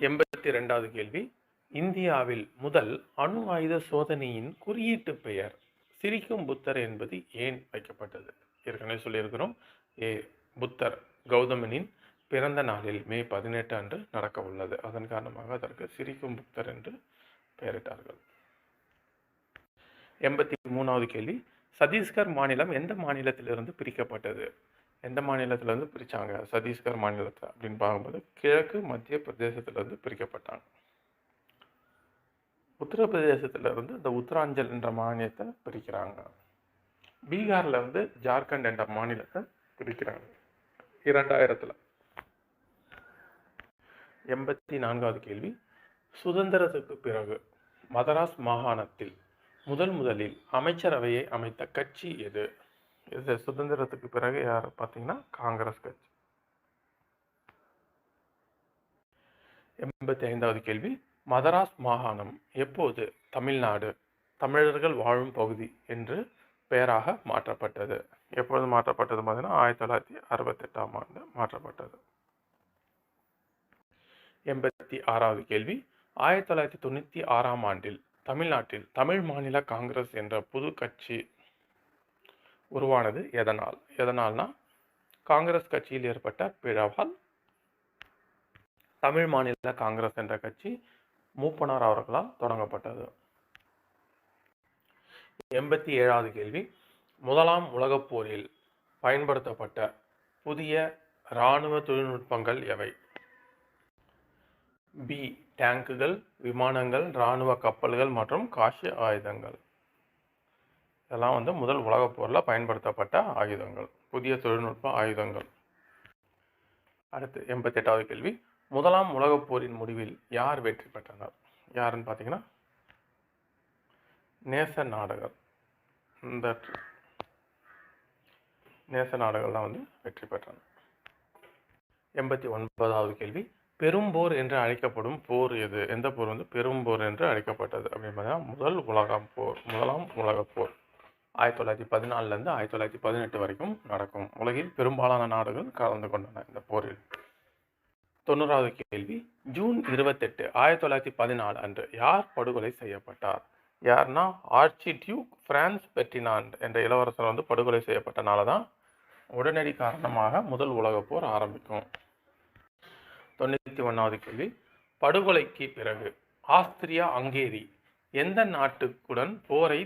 82வது கேள்வி. இந்தியாவில் முதல் அணு ஆயுத சோதனையின் குறியீட்டு பெயர் சிரிக்கும் புத்தர் என்பது ஏன் வைக்கப்பட்டது? ஏற்கனவே சொல்லியிருக்கிறோம். புத்தர் கௌதமனின் பிறந்த நாளில் மே 18 அன்று நடக்க உள்ளது. அதன் காரணமாக அதற்கு சிரிக்கும் புத்தர் என்று பெயரிட்டார்கள். 83வது கேள்வி. சத்தீஸ்கர் மாநிலம் எந்த மாநிலத்திலிருந்து பிரிக்கப்பட்டது? எந்த மாநிலத்திலிருந்து பிரித்தாங்க சத்தீஸ்கர் மாநிலத்தை அப்படின்னு பார்க்கும்போது கிழக்கு மத்திய பிரதேசத்திலிருந்து பிரிக்கப்பட்டாங்க. உத்தரப்பிரதேசத்திலிருந்து இந்த உத்தராஞ்சல் என்ற மாநிலத்தை பிரிக்கிறாங்க. பீகார்ல ஜார்க்கண்ட் என்ற மாநிலத்தை பிரிக்கிறாங்க 2000. 84வது கேள்வி. சுதந்திரத்துக்கு பிறகு மதராஸ் மாகாணத்தில் முதலில் அமைச்சரவையை அமைத்த கட்சி எது? இது சுதந்திரத்துக்கு பிறகு யார் பார்த்தீங்கன்னா காங்கிரஸ் கட்சி. 85வது கேள்வி. மதராஸ் மாகாணம் எப்போது தமிழ்நாடு, தமிழர்கள் வாழும் பகுதி என்று பெயராக மாற்றப்பட்டது? எப்பொழுது மாற்றப்பட்டது பார்த்தீங்கன்னா 1968 ஆண்டு மாற்றப்பட்டது. 86வது கேள்வி. 1996 ஆண்டில் தமிழ்நாட்டில் தமிழ் மாநில காங்கிரஸ் என்ற புது கட்சி உருவானது எதனால்னா காங்கிரஸ் கட்சியில் ஏற்பட்ட பிளவால் தமிழ் மாநில காங்கிரஸ் என்ற கட்சி மூப்பனார் அவர்களால் தொடங்கப்பட்டது. 87வது கேள்வி. முதலாம் உலகப் போரில் பயன்படுத்தப்பட்ட புதிய இராணுவ தொழில்நுட்பங்கள் எவை? பி டேங்குகள், விமானங்கள், இராணுவ கப்பல்கள் மற்றும் காஷி ஆயுதங்கள். இதெல்லாம் வந்து முதல் உலகப் போரில் பயன்படுத்தப்பட்ட ஆயுதங்கள், புதிய தொழில்நுட்ப ஆயுதங்கள். அடுத்து 88வது கேள்வி, முதலாம் உலகப் போரின் முடிவில் யார் வெற்றி பெற்றனர்? யாருன்னு பார்த்தீங்கன்னா நேச நாடுகள். இந்த நேச நாடுகள் தான் வந்து வெற்றி பெற்றன. 89வது கேள்வி, பெரும்போர் என்று அழைக்கப்படும் போர் எது? எந்த போர் வந்து பெரும்போர் என்று அழைக்கப்பட்டது அப்படின்னு பார்த்தீங்கன்னா முதலாம் உலகப் போர் 1914 1918 வரைக்கும் நடக்கும். உலகில் பெரும்பாலான நாடுகள் கலந்து கொண்டன இந்த போரில். 90வது கேள்வி, ஜூன் 28 1914 அன்று யார் படுகொலை செய்யப்பட்டார்? யாருன்னா ஆர்ச்சி டியூக் பிரான்ஸ் பெர்டினாண்ட் என்ற இளவரசர் வந்து படுகொலை செய்யப்பட்டனால தான் உடனடி காரணமாக முதல் உலகப் போர் ஆரம்பிக்கும். 91வது கேள்வி, படுகொலைக்கு பிறகு ஆஸ்திரியா ஹங்கேரி எந்த நாட்டுக்குடன் போரை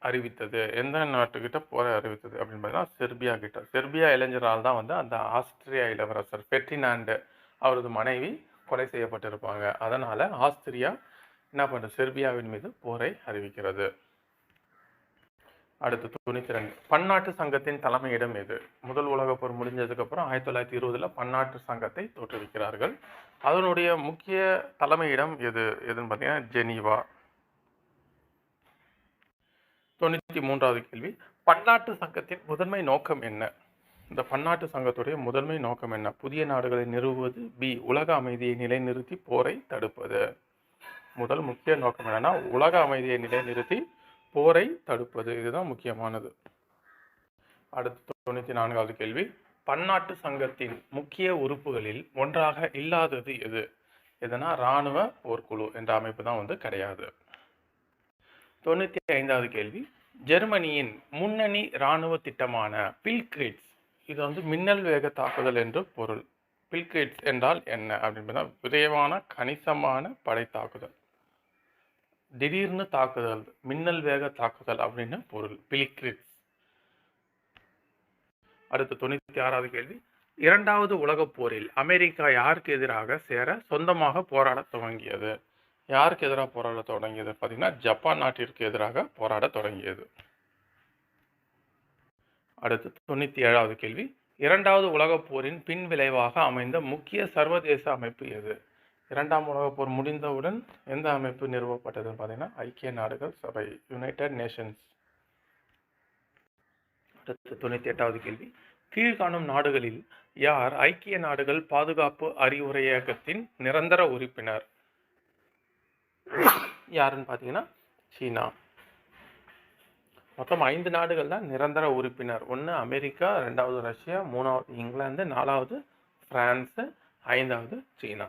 அறிவித்தது? எந்த நாட்டுக்கிட்ட போரை அறிவித்தது அப்படின்னு பார்த்தீங்கன்னா செர்பியா கிட்ட. செர்பியா இளைஞரால் தான் வந்து அந்த ஆஸ்திரியா இளவரசர் பெர்டினாண்டு அவரது மனைவி கொலை செய்யப்பட்டிருப்பாங்க. அதனால ஆஸ்திரியா என்ன பண்ணுறது, செர்பியாவின் மீது போரை அறிவிக்கிறது. அடுத்து 92, பன்னாட்டு சங்கத்தின் தலைமையிடம் எது? முதல் உலகப் போர் முடிஞ்சதுக்கு அப்புறம் 1920 பன்னாட்டு சங்கத்தை தோற்றுவிக்கிறார்கள். அதனுடைய முக்கிய தலைமையிடம் எதுன்னு பார்த்தீங்கன்னா ஜெனீவா. 93வது கேள்வி, பன்னாட்டு சங்கத்தின் முதன்மை நோக்கம் என்ன? இந்த பன்னாட்டு சங்கத்துடைய முதன்மை நோக்கம் என்ன? புதிய நாடுகளை நிறுவுவது. பி உலக அமைதியை நிலைநிறுத்தி போரை தடுப்பது. முதல் முக்கிய நோக்கம் என்னன்னா உலக அமைதியை நிலைநிறுத்தி போரை தடுப்பது. இதுதான் முக்கியமானது. அடுத்து 94வது கேள்வி, பன்னாட்டு சங்கத்தின் முக்கிய உறுப்புகளில் ஒன்றாக இல்லாதது எது? எதுனா இராணுவ போர்க்குழு என்ற அமைப்பு தான் வந்து கிடையாது. 95வது கேள்வி, ஜெர்மனியின் முன்னணி இராணுவ திட்டமான பில்கிரிட்ஸ், இது வந்து மின்னல் வேக தாக்குதல் என்று பொருள். பில்கிரிட்ஸ் என்றால் என்ன அப்படின்னு விரைவான கணிசமான படை தாக்குதல், திடீர்னு தாக்குதல், மின்னல் வேக தாக்குதல் அப்படின்னு பொருள் பில்கிரிட்ஸ். அடுத்து 96வது கேள்வி, இரண்டாவது உலகப் போரில் அமெரிக்கா யாருக்கு எதிராக சேர சொந்தமாக போராட துவங்கியது? யாருக்கு எதிராக போராட தொடங்கியது பார்த்தீங்கன்னா ஜப்பான் நாட்டிற்கு எதிராக போராட தொடங்கியது. அடுத்து 97வது கேள்வி, இரண்டாவது உலகப் போரின் பின் விளைவாக அமைந்த முக்கிய சர்வதேச அமைப்பு எது? இரண்டாம் உலகப் போர் முடிந்தவுடன் எந்த அமைப்பு நிறுவப்பட்டதுன்னு பார்த்தீங்கன்னா ஐக்கிய நாடுகள் சபை, யுனைடெட் நேஷன்ஸ். அடுத்து 98வது கேள்வி, கீழ்காணும் நாடுகளில் யார் ஐக்கிய நாடுகள் பாதுகாப்பு அறிவுரையகத்தின் நிரந்தர உறுப்பினர்? யாருன்னு பார்த்தீங்கன்னா சீனா. மொத்தம் 5 நாடுகள் தான் நிரந்தர உறுப்பினர். 1 அமெரிக்கா, 2வது ரஷ்யா, 3வது இங்கிலாந்து, 4வது பிரான்ஸ், 5வது சீனா.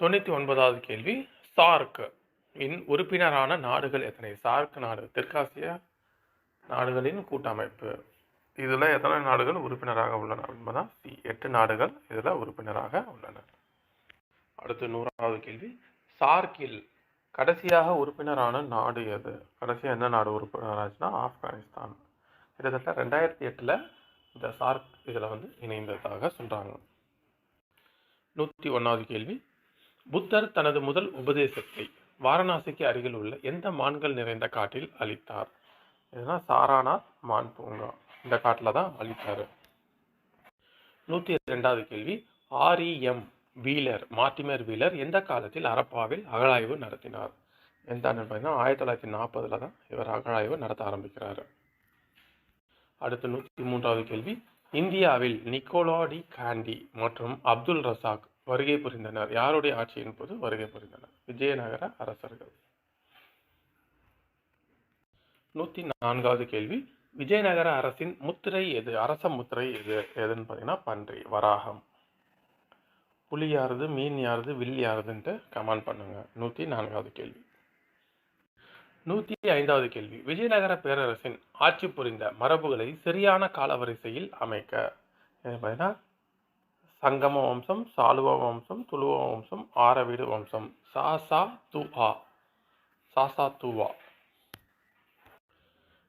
99வது கேள்வி, சார்க் இன் உறுப்பினரான நாடுகள் எத்தனை? சார்க் நாடு தெற்காசிய நாடுகளின் கூட்டமைப்பு. இதில் எத்தனை நாடுகள் உறுப்பினராக உள்ளன என்பதுதான் 8 நாடுகள் இதில் உறுப்பினராக உள்ளன. அடுத்து 100வது கேள்வி, சார்க்கில் கடைசியாக உறுப்பினரான நாடு எது? கடைசியாக எந்த நாடு உறுப்பினராச்சுன்னா ஆப்கானிஸ்தான். கிட்டத்தட்ட 2008 இந்த சார்க் இதில் வந்து இணைந்ததாக சொல்கிறாங்க. 101வது கேள்வி, புத்தர் தனது முதல் உபதேசத்தை வாரணாசிக்கு அருகில் உள்ள எந்த மான்கள் நிறைந்த காட்டில் அளித்தார்? இதுதான் சாராநாத் மான் பூங்கா. இந்த காட்டில் தான் அளித்தார். 102வது கேள்வி, REM வீலர், மார்டிமர் வீலர் எந்த காலத்தில் ஹரப்பாவில் அகழாய்வு நடத்தினார்? எந்த ஆண்டு பார்த்தீங்கன்னா 1940 தான் இவர் அகழாய்வு நடத்த ஆரம்பிக்கிறார். அடுத்து 103வது கேள்வி, இந்தியாவில் நிக்கோலா டி காண்டி மற்றும் அப்துல் ரசாக் வருகை புரிந்தனர். யாருடைய ஆட்சியின் போது வருகை புரிந்தனர்? விஜயநகர அரசர்கள். 104வது கேள்வி, விஜயநகர அரசின் முத்திரை எது? அரச முத்திரை எதுன்னு பார்த்தீங்கன்னா பன்றி, வராகம். புலி யாருது, மீன் யாருது, வில் யாருதுன்ட்டு கமெண்ட் பண்ணுங்க. 104வது கேள்வி. 105வது கேள்வி, விஜயநகர பேரரசின் ஆட்சி புரிந்த மரபுகளை சரியான காலவரிசையில் அமைக்க. பார்த்தீங்கன்னா சங்கம வம்சம், சாலுவ வம்சம், துளுவ வம்சம், ஆரவீடு வம்சம். சாசா தூவா.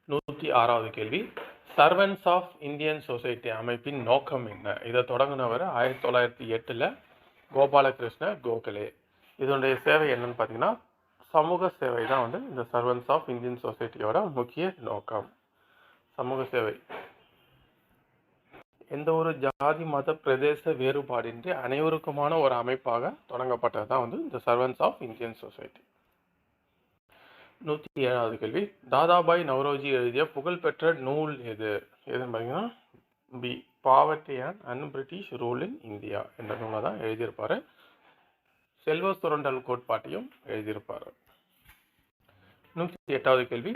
106வது கேள்வி, சர்வன்ஸ் ஆஃப் இந்தியன் சொசைட்டி அமைப்பின் நோக்கம் என்ன? இதை தொடங்கினவர் 1908 கோபாலகிருஷ்ண கோகலே. இதனுடைய சேவை என்னன்னு பார்த்தீங்கன்னா, சமூக சேவை தான் வந்து இந்த சர்வன்ஸ் ஆஃப் இந்தியன் சொசைட்டியோட முக்கிய நோக்கம். சமூக சேவை எந்த ஒரு ஜாதி மத பிரதேச வேறுபாடின்றி அனைவருக்குமான ஒரு அமைப்பாக தொடங்கப்பட்டது தான் வந்து இந்த சர்வன்ஸ் ஆஃப் இந்தியன் சொசைட்டி. 107வது கேள்வி, தாதாபாய் நவ்ரோஜி எழுதிய புகழ்பெற்ற நூல் எது? எதுன்னு பார்த்தீங்கன்னா B, poverty and British rule in India என்ற நூலை தான் எழுதியிருப்பாரு. செல்வ சுரண்டல் கோட்பாட்டையும் எழுதியிருப்பார். 108வது கேள்வி,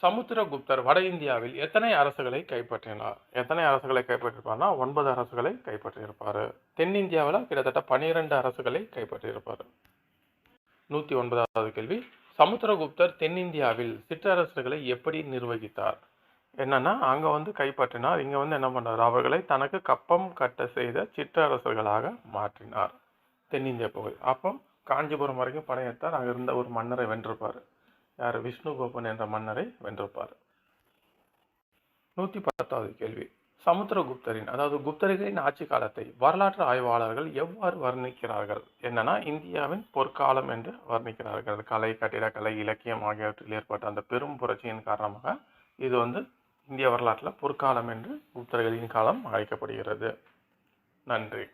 சமுத்திரகுப்தர் வட இந்தியாவில் எத்தனை அரசுகளை கைப்பற்றினார்? எத்தனை அரசுகளை கைப்பற்றியிருப்பார்னா 9 அரசுகளை கைப்பற்றியிருப்பார். தென்னிந்தியாவில் கிட்டத்தட்ட 12 அரசுகளை கைப்பற்றியிருப்பார். 109வது கேள்வி, சமுத்திரகுப்தர் தென்னிந்தியாவில் சிற்றரசுகளை எப்படி நிர்வகித்தார்? என்னன்னா அங்கே வந்து கைப்பற்றினார், இங்கே வந்து என்ன பண்ணார், அவர்களை தனக்கு கப்பம் கட்ட செய்த சிற்றரசுகளாக மாற்றினார் தென்னிந்திய பகுதி. அப்போ காஞ்சிபுரம் வரைக்கும் படையெடுத்தார், அங்கே இருந்த ஒரு மன்னரை வென்றிருப்பார். யார்? விஷ்ணுகோபன் என்ற மன்னரை வென்றிருப்பார். 110வது கேள்வி, சமுத்திரகுப்தரின் அதாவது குப்தர்களின் ஆட்சி காலத்தை வரலாற்று ஆய்வாளர்கள் எவ்வாறு வர்ணிக்கிறார்கள்? என்னன்னா இந்தியாவின் பொற்காலம் என்று வர்ணிக்கிறார்கள். கலை, கட்டிடக்கலை, இலக்கியம் ஆகியவற்றில் ஏற்பட்ட அந்த பெரும் புரட்சியின் காரணமாக இது வந்து இந்திய வரலாற்றில் பொற்காலம் என்று குப்தர்களின் காலம் அழைக்கப்படுகிறது. நன்றி.